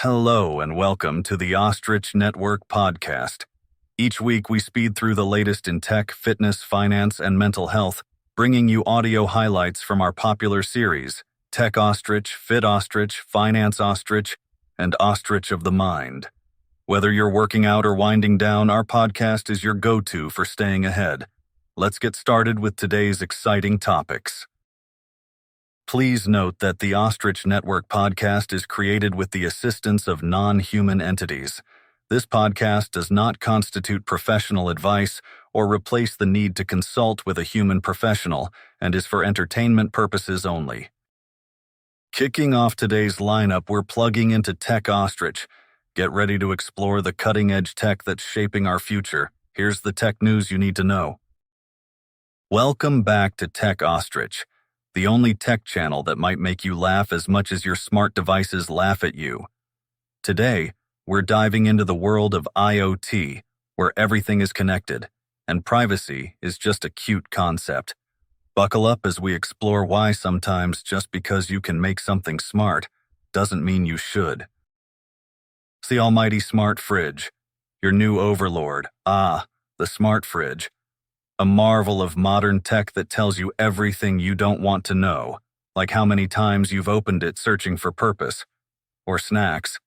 Hello and welcome to the Ostrich Network Podcast. Each week we speed through the latest in tech, fitness, finance, and mental health, bringing you audio highlights from our popular series, Tech Ostrich, Fit Ostrich, Finance Ostrich, and Ostrich of the Mind. Whether you're working out or winding down, our podcast is your go-to for staying ahead. Let's get started with today's exciting topics. Please note that the Ostrich Network Podcast is created with the assistance of non-human entities. This podcast does not constitute professional advice or replace the need to consult with a human professional and is for entertainment purposes only. Kicking off today's lineup, we're plugging into Tech Ostrich. Get ready to explore the cutting-edge tech that's shaping our future. Here's the tech news you need to know. Welcome back to Tech Ostrich, the only tech channel that might make you laugh as much as your smart devices laugh at you. Today, we're diving into the world of IoT, where everything is connected, and privacy is just a cute concept. Buckle up as we explore why sometimes just because you can make something smart doesn't mean you should. It's the almighty smart fridge, your new overlord. The smart fridge. A marvel of modern tech that tells you everything you don't want to know, like how many times you've opened it searching for purpose or snacks.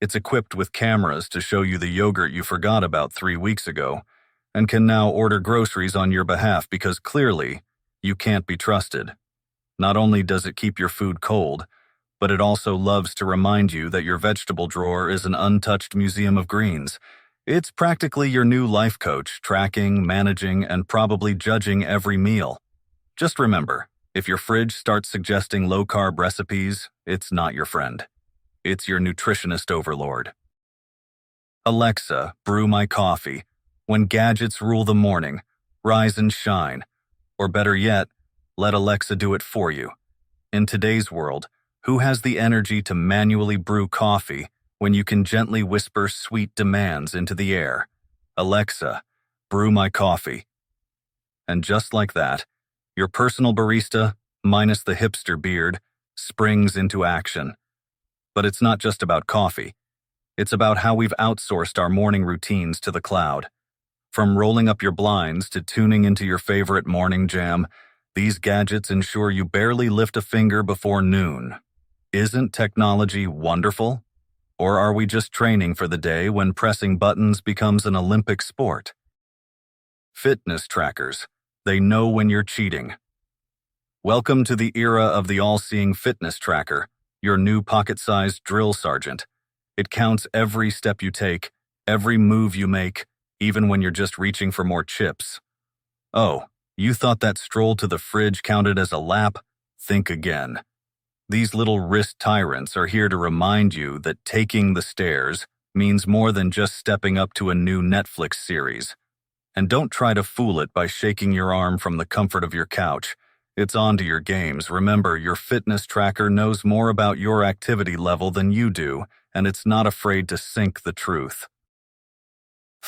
It's equipped with cameras to show you the yogurt you forgot about 3 weeks ago and can now order groceries on your behalf because clearly you can't be trusted. Not only does it keep your food cold, but it also loves to remind you that your vegetable drawer is an untouched museum of greens. It's practically your new life coach, tracking, managing, and probably judging every meal. Just remember, if your fridge starts suggesting low-carb recipes, it's not your friend. It's your nutritionist overlord. Alexa, brew my coffee. When gadgets rule the morning, rise and shine. Or better yet, let Alexa do it for you. In today's world, who has the energy to manually brew coffee when you can gently whisper sweet demands into the air? Alexa, brew my coffee. And just like that, your personal barista, minus the hipster beard, springs into action. But it's not just about coffee. It's about how we've outsourced our morning routines to the cloud. From rolling up your blinds to tuning into your favorite morning jam, these gadgets ensure you barely lift a finger before noon. Isn't technology wonderful? Or are we just training for the day when pressing buttons becomes an Olympic sport? Fitness trackers. They know when you're cheating. Welcome to the era of the all-seeing fitness tracker, your new pocket-sized drill sergeant. It counts every step you take, every move you make, even when you're just reaching for more chips. Oh, you thought that stroll to the fridge counted as a lap? Think again. These little wrist tyrants are here to remind you that taking the stairs means more than just stepping up to a new Netflix series. And don't try to fool it by shaking your arm from the comfort of your couch. It's on to your games. Remember, your fitness tracker knows more about your activity level than you do, and it's not afraid to sink the truth.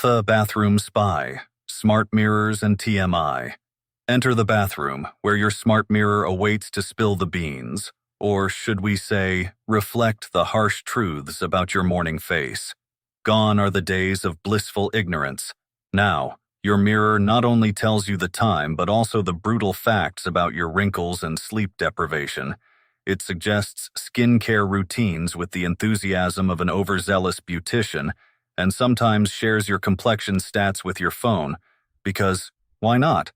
The bathroom spy, smart mirrors and TMI. Enter the bathroom, where your smart mirror awaits to spill the beans. Or should we say, reflect the harsh truths about your morning face. Gone are the days of blissful ignorance. Now, your mirror not only tells you the time, but also the brutal facts about your wrinkles and sleep deprivation. It suggests skincare routines with the enthusiasm of an overzealous beautician, and sometimes shares your complexion stats with your phone, because why not?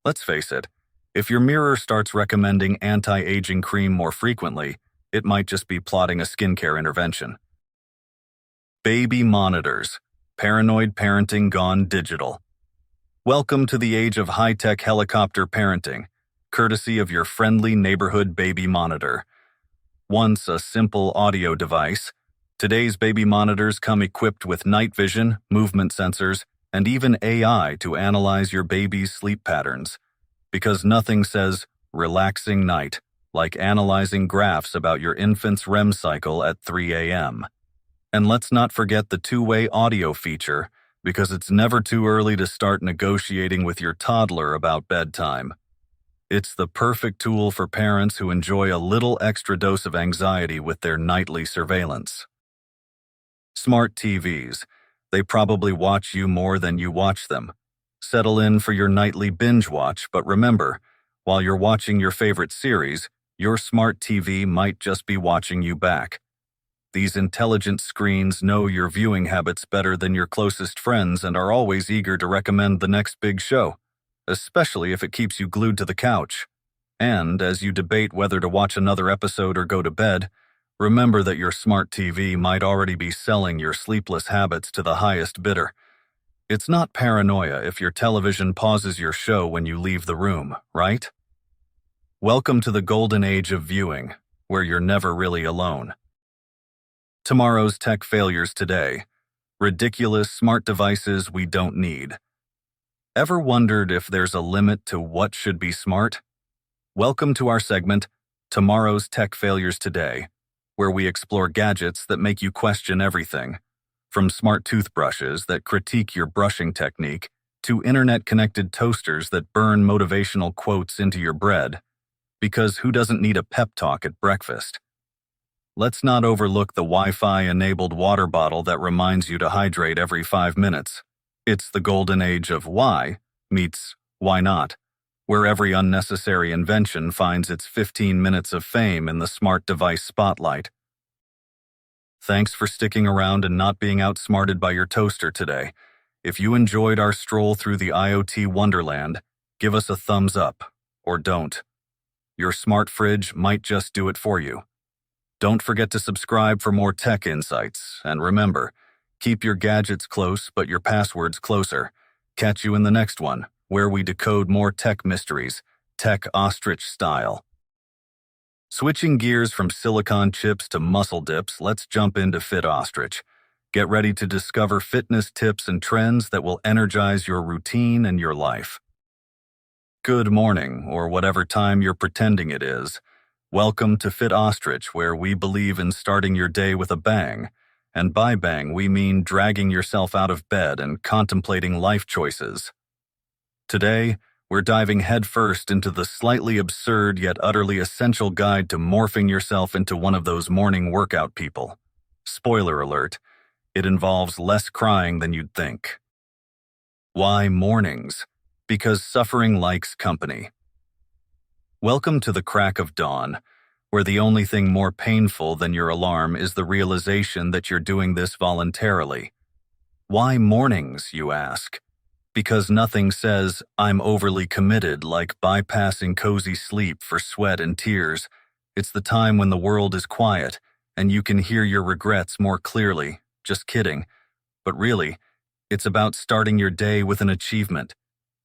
Let's face it. If your mirror starts recommending anti-aging cream more frequently, it might just be plotting a skincare intervention. Baby monitors. Paranoid parenting gone digital. Welcome to the age of high-tech helicopter parenting, courtesy of your friendly neighborhood baby monitor. Once a simple audio device, today's baby monitors come equipped with night vision, movement sensors, and even AI to analyze your baby's sleep patterns. Because nothing says relaxing night like analyzing graphs about your infant's REM cycle at 3 a.m. And let's not forget the two-way audio feature, because it's never too early to start negotiating with your toddler about bedtime. It's the perfect tool for parents who enjoy a little extra dose of anxiety with their nightly surveillance. Smart TVs. They probably watch you more than you watch them. Settle in for your nightly binge watch, but remember, while you're watching your favorite series, your smart TV might just be watching you back. These intelligent screens know your viewing habits better than your closest friends and are always eager to recommend the next big show, especially if it keeps you glued to the couch. And as you debate whether to watch another episode or go to bed, remember that your smart TV might already be selling your sleepless habits to the highest bidder. It's not paranoia if your television pauses your show when you leave the room, right? Welcome to the golden age of viewing, where you're never really alone. Tomorrow's tech failures today. Ridiculous smart devices we don't need. Ever wondered if there's a limit to what should be smart? Welcome to our segment, Tomorrow's Tech Failures Today, where we explore gadgets that make you question everything, from smart toothbrushes that critique your brushing technique to internet-connected toasters that burn motivational quotes into your bread. Because who doesn't need a pep talk at breakfast? Let's not overlook the Wi-Fi-enabled water bottle that reminds you to hydrate every 5 minutes. It's the golden age of why meets why not, where every unnecessary invention finds its 15 minutes of fame in the smart device spotlight. Thanks for sticking around and not being outsmarted by your toaster today. If you enjoyed our stroll through the IoT wonderland, give us a thumbs up, or don't. Your smart fridge might just do it for you. Don't forget to subscribe for more tech insights, and remember, keep your gadgets close but your passwords closer. Catch you in the next one, where we decode more tech mysteries, tech ostrich style. Switching gears from silicon chips to muscle dips, let's jump into Fit Ostrich. Get ready to discover fitness tips and trends that will energize your routine and your life. Good morning, or whatever time you're pretending it is. Welcome to Fit Ostrich, where we believe in starting your day with a bang. And by bang, we mean dragging yourself out of bed and contemplating life choices. Today, we're diving headfirst into the slightly absurd yet utterly essential guide to morphing yourself into one of those morning workout people. Spoiler alert, it involves less crying than you'd think. Why mornings? Because suffering likes company. Welcome to the crack of dawn, where the only thing more painful than your alarm is the realization that you're doing this voluntarily. Why mornings, you ask? Because nothing says, I'm overly committed, like bypassing cozy sleep for sweat and tears. It's the time when the world is quiet, and you can hear your regrets more clearly. Just kidding. But really, it's about starting your day with an achievement.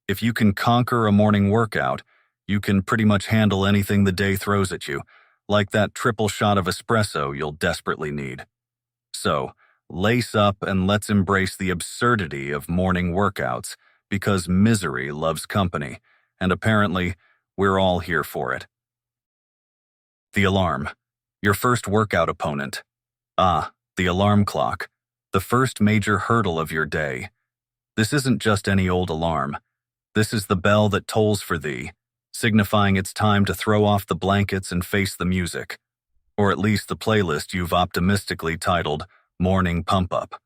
If you can conquer a morning workout, you can pretty much handle anything the day throws at you, like that triple shot of espresso you'll desperately need. So, lace up and let's embrace the absurdity of morning workouts, because misery loves company, and apparently, we're all here for it. The alarm. Your first workout opponent. The alarm clock. The first major hurdle of your day. This isn't just any old alarm. This is the bell that tolls for thee, signifying it's time to throw off the blankets and face the music, or at least the playlist you've optimistically titled Morning Pump Up.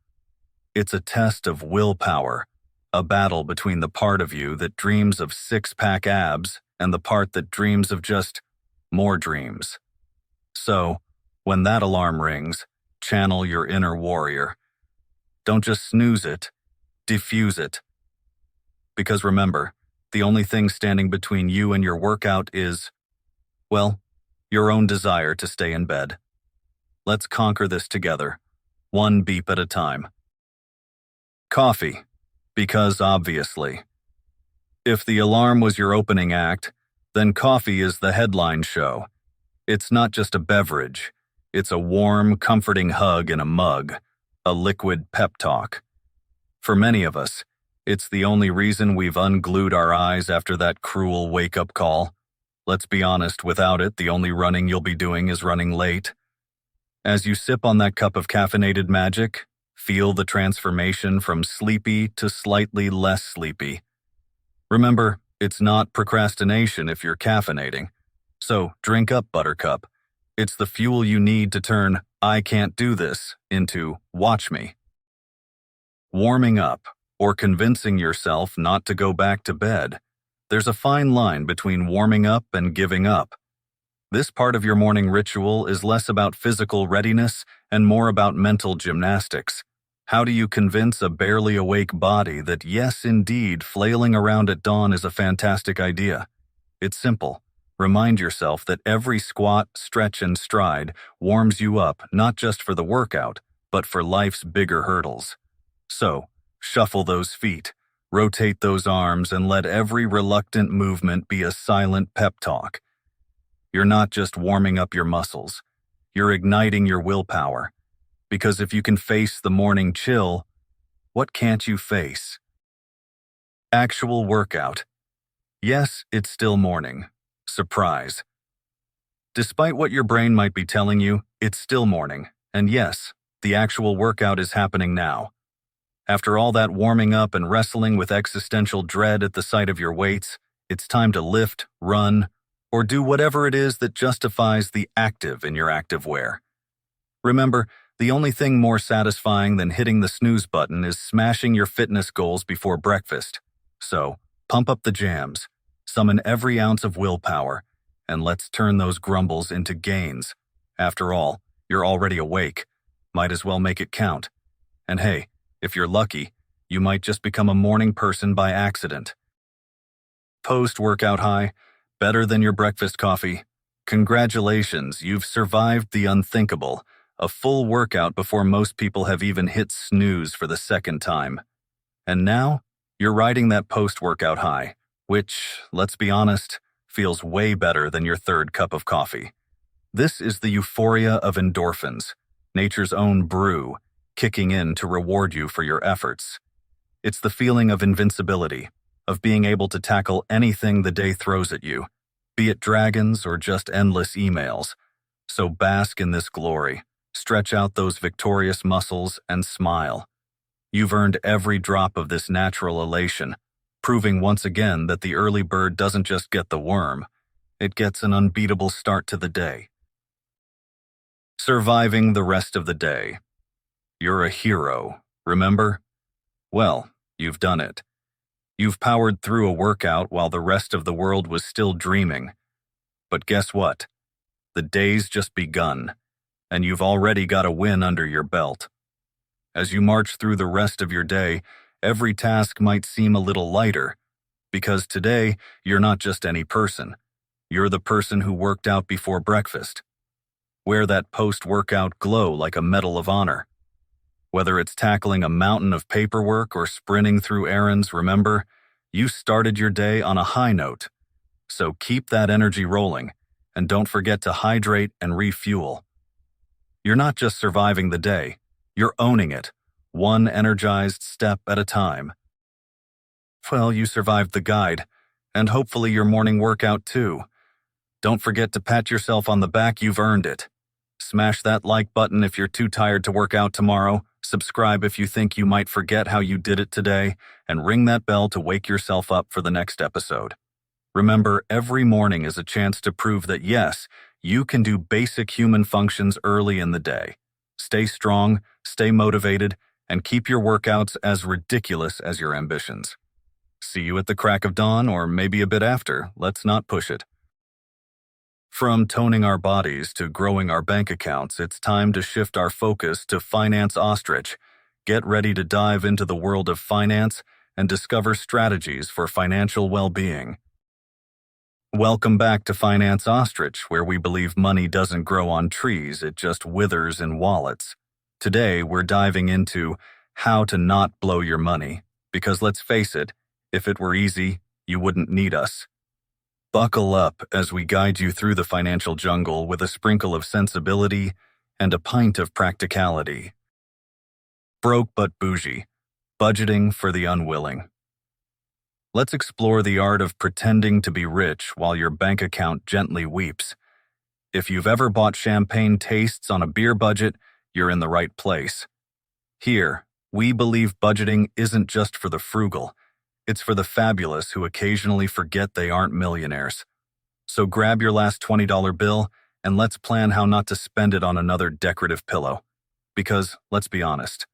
It's a test of willpower, a battle between the part of you that dreams of six-pack abs and the part that dreams of just more dreams. So, when that alarm rings, channel your inner warrior. Don't just snooze it, diffuse it. Because remember, the only thing standing between you and your workout is, well, your own desire to stay in bed. Let's conquer this together, one beep at a time. Coffee, because obviously. If the alarm was your opening act, then coffee is the headline show. It's not just a beverage, it's a warm, comforting hug in a mug, a liquid pep talk. For many of us, it's the only reason we've unglued our eyes after that cruel wake-up call. Let's be honest, without it, the only running you'll be doing is running late. As you sip on that cup of caffeinated magic, feel the transformation from sleepy to slightly less sleepy. Remember, it's not procrastination if you're caffeinating. So drink up, Buttercup. It's the fuel you need to turn "I can't do this" into "watch me." Warming up, or convincing yourself not to go back to bed. There's a fine line between warming up and giving up. This part of your morning ritual is less about physical readiness and more about mental gymnastics. How do you convince a barely awake body that yes, indeed, flailing around at dawn is a fantastic idea? It's simple. Remind yourself that every squat, stretch, and stride warms you up not just for the workout, but for life's bigger hurdles. So, shuffle those feet, rotate those arms, and let every reluctant movement be a silent pep talk. You're not just warming up your muscles, you're igniting your willpower. Because if you can face the morning chill, what can't you face? Actual workout. Yes, it's still morning. Surprise. Despite what your brain might be telling you, it's still morning. And yes, the actual workout is happening now. After all that warming up and wrestling with existential dread at the sight of your weights, it's time to lift, run, or do whatever it is that justifies the active in your activewear. Remember, the only thing more satisfying than hitting the snooze button is smashing your fitness goals before breakfast. So, pump up the jams, summon every ounce of willpower, and let's turn those grumbles into gains. After all, you're already awake. Might as well make it count. And hey, if you're lucky, you might just become a morning person by accident. Post-workout high, better than your breakfast coffee. Congratulations, you've survived the unthinkable, a full workout before most people have even hit snooze for the second time. And now, you're riding that post-workout high, which, let's be honest, feels way better than your third cup of coffee. This is the euphoria of endorphins, nature's own brew, kicking in to reward you for your efforts. It's the feeling of invincibility, of being able to tackle anything the day throws at you, be it dragons or just endless emails. So bask in this glory, stretch out those victorious muscles, and smile. You've earned every drop of this natural elation, proving once again that the early bird doesn't just get the worm, it gets an unbeatable start to the day. Surviving the rest of the day. You're a hero, remember? Well, you've done it. You've powered through a workout while the rest of the world was still dreaming. But guess what? The day's just begun, and you've already got a win under your belt. As you march through the rest of your day, every task might seem a little lighter, because today you're not just any person. You're the person who worked out before breakfast. Wear that post-workout glow like a medal of honor. Whether it's tackling a mountain of paperwork or sprinting through errands, remember, you started your day on a high note. So keep that energy rolling, and don't forget to hydrate and refuel. You're not just surviving the day, you're owning it, one energized step at a time. Well, you survived the guide, and hopefully your morning workout too. Don't forget to pat yourself on the back, you've earned it. Smash that like button if you're too tired to work out tomorrow, subscribe if you think you might forget how you did it today, and ring that bell to wake yourself up for the next episode. Remember, every morning is a chance to prove that yes, you can do basic human functions early in the day. Stay strong, stay motivated, and keep your workouts as ridiculous as your ambitions. See you at the crack of dawn, or maybe a bit after. Let's not push it. From toning our bodies to growing our bank accounts, it's time to shift our focus to Finance Ostrich. Get ready to dive into the world of finance and discover strategies for financial well-being. Welcome back to Finance Ostrich, where we believe money doesn't grow on trees, it just withers in wallets. Today, we're diving into how to not blow your money, because let's face it, if it were easy, you wouldn't need us. Buckle up as we guide you through the financial jungle with a sprinkle of sensibility and a pint of practicality. Broke but bougie, budgeting for the unwilling. Let's explore the art of pretending to be rich while your bank account gently weeps. If you've ever bought champagne tastes on a beer budget, you're in the right place. Here, we believe budgeting isn't just for the frugal. It's for the fabulous who occasionally forget they aren't millionaires. So grab your last $20 bill And let's plan how not to spend it on another decorative pillow. Because, let's be honest,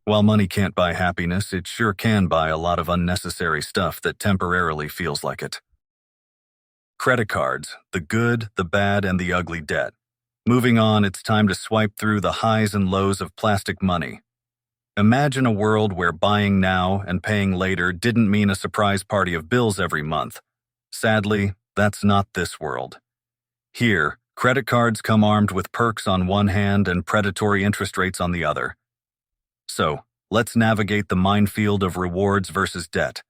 while money can't buy happiness, it sure can buy a lot of unnecessary stuff that temporarily feels like it. Credit cards, the good, the bad, and the ugly debt. Moving on, it's time to swipe through the highs and lows of plastic money. Imagine a world where buying now and paying later didn't mean a surprise party of bills every month. Sadly, that's not this world. Here, credit cards come armed with perks on one hand and predatory interest rates on the other. So, let's navigate the minefield of rewards versus debt.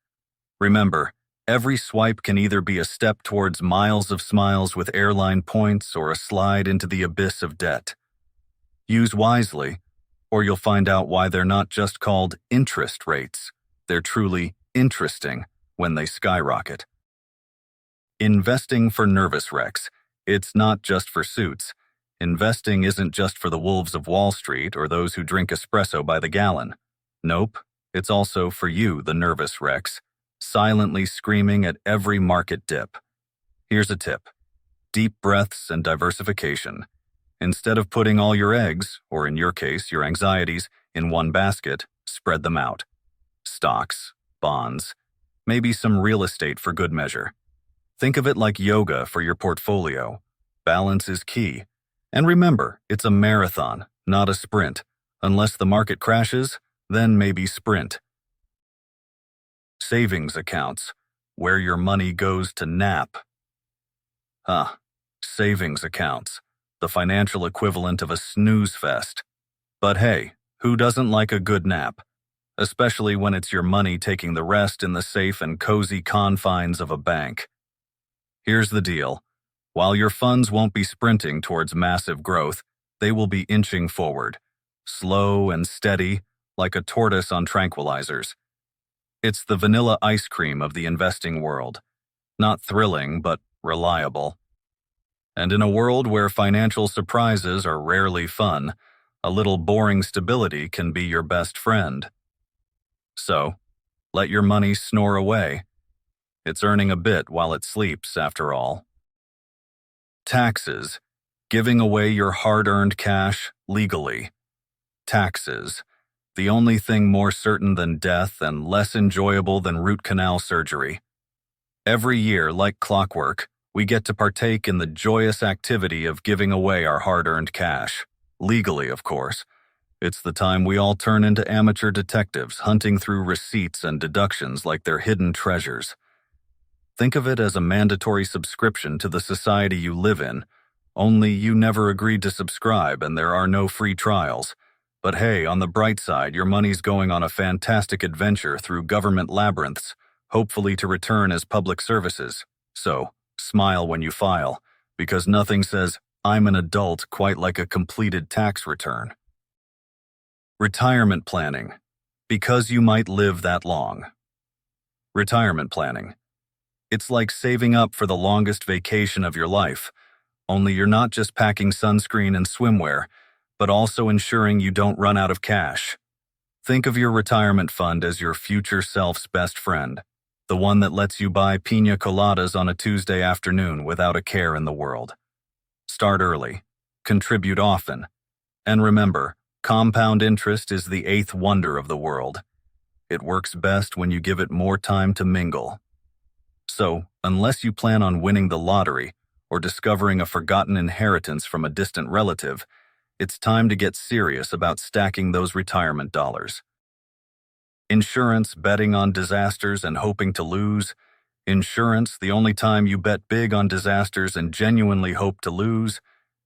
Remember, every swipe can either be a step towards miles of smiles with airline points or a slide into the abyss of debt. Use wisely, or you'll find out why they're not just called interest rates. They're truly interesting when they skyrocket. Investing for nervous wrecks. It's not just for suits. Investing isn't just for the wolves of Wall Street or those who drink espresso by the gallon. Nope, it's also for you, the nervous wrecks, silently screaming at every market dip. Here's a tip. Deep breaths and diversification. Instead of putting all your eggs, or in your case, your anxieties, in one basket, spread them out. Stocks, bonds, maybe some real estate for good measure. Think of it like yoga for your portfolio. Balance is key. And remember, it's a marathon, not a sprint. Unless the market crashes, then maybe sprint. Savings accounts, where your money goes to nap. Savings accounts, the financial equivalent of a snooze fest. But hey, who doesn't like a good nap? Especially when it's your money taking the rest in the safe and cozy confines of a bank. Here's the deal. While your funds won't be sprinting towards massive growth, they will be inching forward, slow and steady, like a tortoise on tranquilizers. It's the vanilla ice cream of the investing world. Not thrilling, but reliable. And in a world where financial surprises are rarely fun, a little boring stability can be your best friend. So, let your money snore away. It's earning a bit while it sleeps, after all. Taxes. Giving away your hard-earned cash legally. Taxes. The only thing more certain than death and less enjoyable than root canal surgery. Every year, like clockwork, we get to partake in the joyous activity of giving away our hard-earned cash. Legally, of course. It's the time we all turn into amateur detectives, hunting through receipts and deductions like they're hidden treasures. Think of it as a mandatory subscription to the society you live in, only you never agreed to subscribe and there are no free trials. But hey, on the bright side, your money's going on a fantastic adventure through government labyrinths, hopefully to return as public services. So, smile when you file, because nothing says, I'm an adult quite like a completed tax return. Retirement planning. Because you might live that long. Retirement planning. It's like saving up for the longest vacation of your life, only you're not just packing sunscreen and swimwear, but also ensuring you don't run out of cash. Think of your retirement fund as your future self's best friend, the one that lets you buy piña coladas on a Tuesday afternoon without a care in the world. Start early, contribute often, and remember, compound interest is the eighth wonder of the world. It works best when you give it more time to mingle. So, unless you plan on winning the lottery or discovering a forgotten inheritance from a distant relative, it's time to get serious about stacking those retirement dollars. Insurance, betting on disasters and hoping to lose. Insurance, the only time you bet big on disasters and genuinely hope to lose.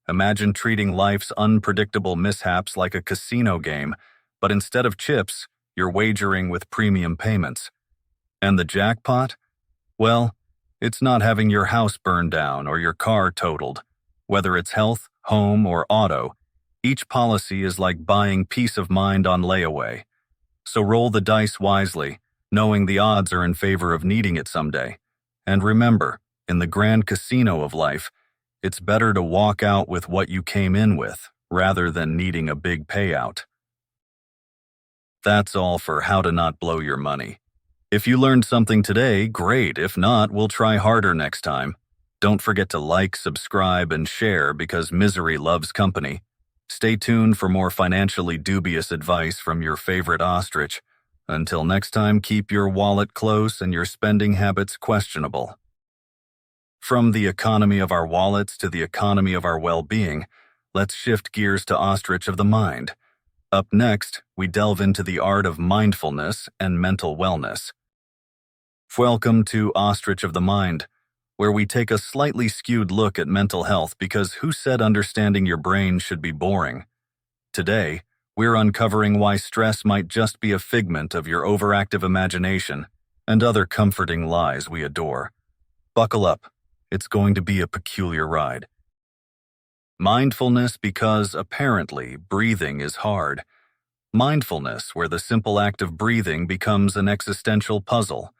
Imagine treating life's unpredictable mishaps like a casino game, but instead of chips, you're wagering with premium payments. And the jackpot? Well, it's not having your house burned down or your car totaled. Whether it's health, home, or auto, each policy is like buying peace of mind on layaway. So roll the dice wisely, knowing the odds are in favor of needing it someday. And remember, in the grand casino of life, it's better to walk out with what you came in with, rather than needing a big payout. That's all for how to not blow your money. If you learned something today, great. If not, we'll try harder next time. Don't forget to like, subscribe, and share because misery loves company. Stay tuned for more financially dubious advice from your favorite ostrich. Until next time, keep your wallet close and your spending habits questionable. From the economy of our wallets to the economy of our well-being, let's shift gears to Ostrich of the Mind. Up next, we delve into the art of mindfulness and mental wellness. Welcome to Ostrich of the Mind, where we take a slightly skewed look at mental health because who said understanding your brain should be boring? Today, we're uncovering why stress might just be a figment of your overactive imagination and other comforting lies we adore. Buckle up. It's going to be a peculiar ride. Mindfulness because, apparently, breathing is hard. Mindfulness where the simple act of breathing becomes an existential puzzle.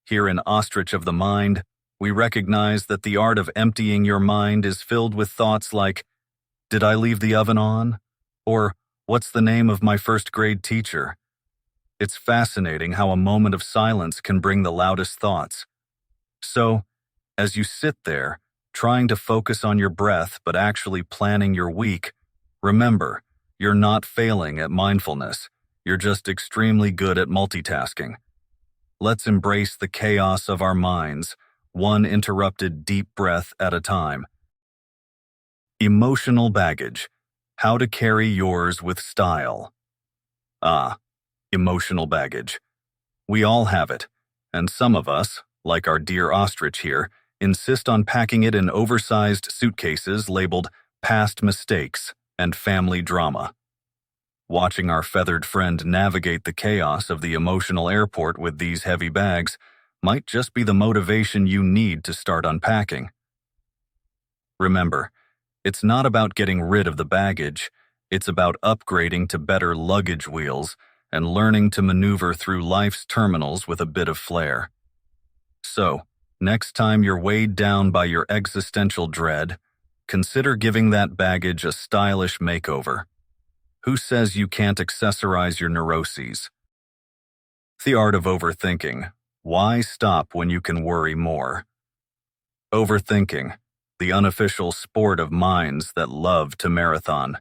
Here in Ostrich of the Mind, we recognize that the art of emptying your mind is filled with thoughts like, "Did I leave the oven on?" Or, "What's the name of my first grade teacher?" It's fascinating how a moment of silence can bring the loudest thoughts. So, as you sit there, trying to focus on your breath but actually planning your week, remember, you're not failing at mindfulness. You're just extremely good at multitasking. Let's embrace the chaos of our minds, one interrupted deep breath at a time. Emotional baggage. How to carry yours with style. Emotional baggage. We all have it, and some of us, like our dear ostrich here, insist on packing it in oversized suitcases labeled past mistakes and family drama. Watching our feathered friend navigate the chaos of the emotional airport with these heavy bags might just be the motivation you need to start unpacking. Remember, it's not about getting rid of the baggage, it's about upgrading to better luggage wheels and learning to maneuver through life's terminals with a bit of flair. So, next time you're weighed down by your existential dread, consider giving that baggage a stylish makeover. Who says you can't accessorize your neuroses? The art of overthinking. Why stop when you can worry more? Overthinking, the unofficial sport of minds that love to marathon.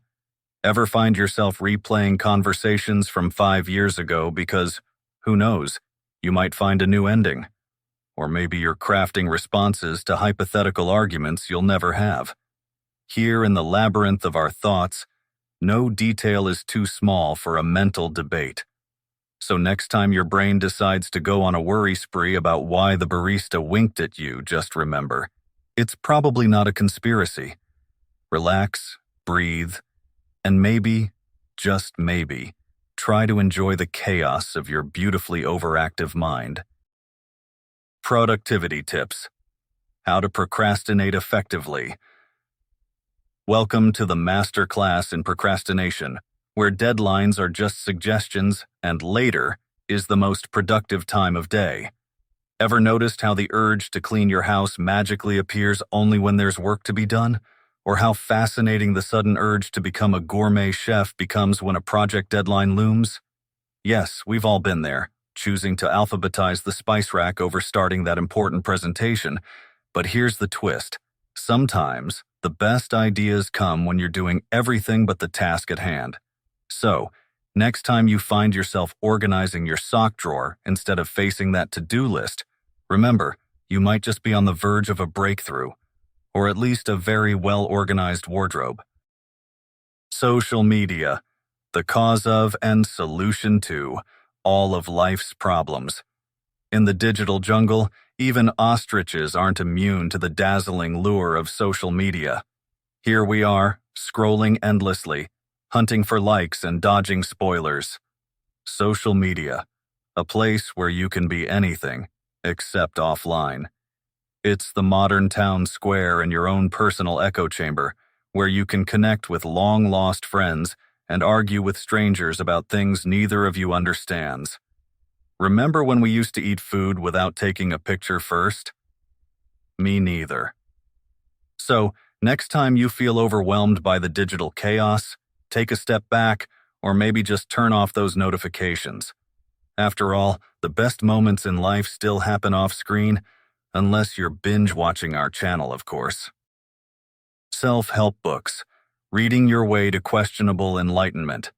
Ever find yourself replaying conversations from 5 years ago because, who knows, you might find a new ending? Or maybe you're crafting responses to hypothetical arguments you'll never have. Here in the labyrinth of our thoughts, no detail is too small for a mental debate. So next time your brain decides to go on a worry spree about why the barista winked at you, just remember, it's probably not a conspiracy. Relax, breathe, and maybe, just maybe, try to enjoy the chaos of your beautifully overactive mind. Productivity tips. How to procrastinate effectively. Welcome to the masterclass in procrastination, where deadlines are just suggestions and later is the most productive time of day. Ever noticed how the urge to clean your house magically appears only when there's work to be done? Or how fascinating the sudden urge to become a gourmet chef becomes when a project deadline looms? Yes, we've all been there, choosing to alphabetize the spice rack over starting that important presentation. But here's the twist. Sometimes, the best ideas come when you're doing everything but the task at hand. So, next time you find yourself organizing your sock drawer instead of facing that to-do list, remember, you might just be on the verge of a breakthrough, or at least a very well-organized wardrobe. Social media, the cause of and solution to all of life's problems. In the digital jungle, even ostriches aren't immune to the dazzling lure of social media. Here we are, scrolling endlessly, hunting for likes and dodging spoilers. Social media, a place where you can be anything except offline. It's the modern town square in your own personal echo chamber, where you can connect with long-lost friends and argue with strangers about things neither of you understands. Remember when we used to eat food without taking a picture first? Me neither. So, next time you feel overwhelmed by the digital chaos, take a step back, or maybe just turn off those notifications. After all, the best moments in life still happen off-screen, Unless you're binge-watching our channel, of course. Self-help books. Reading your way to questionable enlightenment.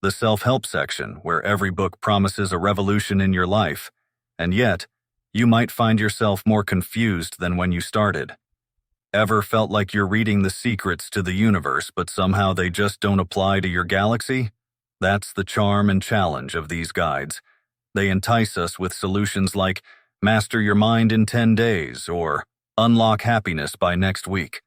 The self-help section, where every book promises a revolution in your life, and yet, you might find yourself more confused than when you started. Ever felt like you're reading the secrets to the universe, but somehow they just don't apply to your galaxy? That's the charm and challenge of these guides. They entice us with solutions like master your mind in 10 days or unlock happiness by next week.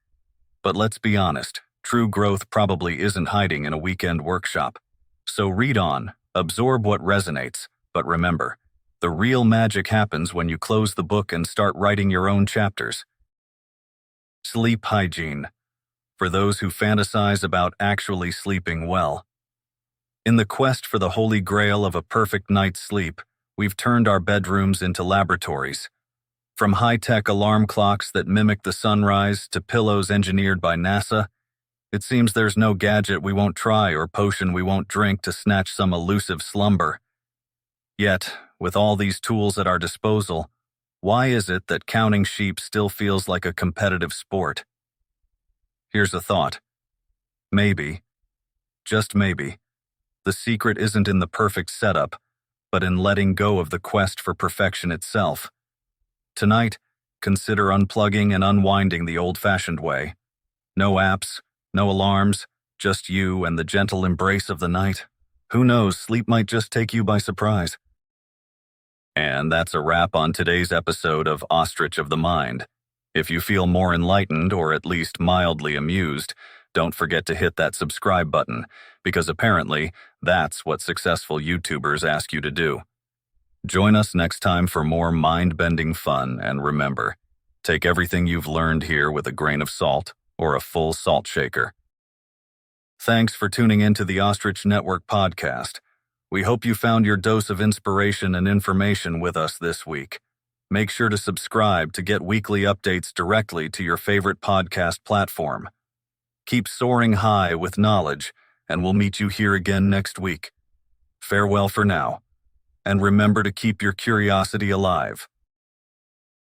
But let's be honest, true growth probably isn't hiding in a weekend workshop. So read on, absorb what resonates, but remember, the real magic happens when you close the book and start writing your own chapters. Sleep hygiene. For those who fantasize about actually sleeping well. In the quest for the holy grail of a perfect night's sleep, we've turned our bedrooms into laboratories. From high-tech alarm clocks that mimic the sunrise to pillows engineered by NASA, it seems there's no gadget we won't try or potion we won't drink to snatch some elusive slumber. Yet, with all these tools at our disposal, why is it that counting sheep still feels like a competitive sport? Here's a thought. Maybe, just maybe, the secret isn't in the perfect setup, but in letting go of the quest for perfection itself. Tonight, consider unplugging and unwinding the old-fashioned way. No apps, no alarms, just you and the gentle embrace of the night. Who knows, sleep might just take you by surprise. And that's a wrap on today's episode of Ostrich of the Mind. If you feel more enlightened or at least mildly amused, don't forget to hit that subscribe button, because apparently that's what successful YouTubers ask you to do. Join us next time for more mind-bending fun, and remember, take everything you've learned here with a grain of salt or a full salt shaker. Thanks for tuning into the Ostrich Network Podcast. We hope you found your dose of inspiration and information with us this week. Make sure to subscribe to get weekly updates directly to your favorite podcast platform. Keep soaring high with knowledge, and we'll meet you here again next week. Farewell for now, and remember to keep your curiosity alive.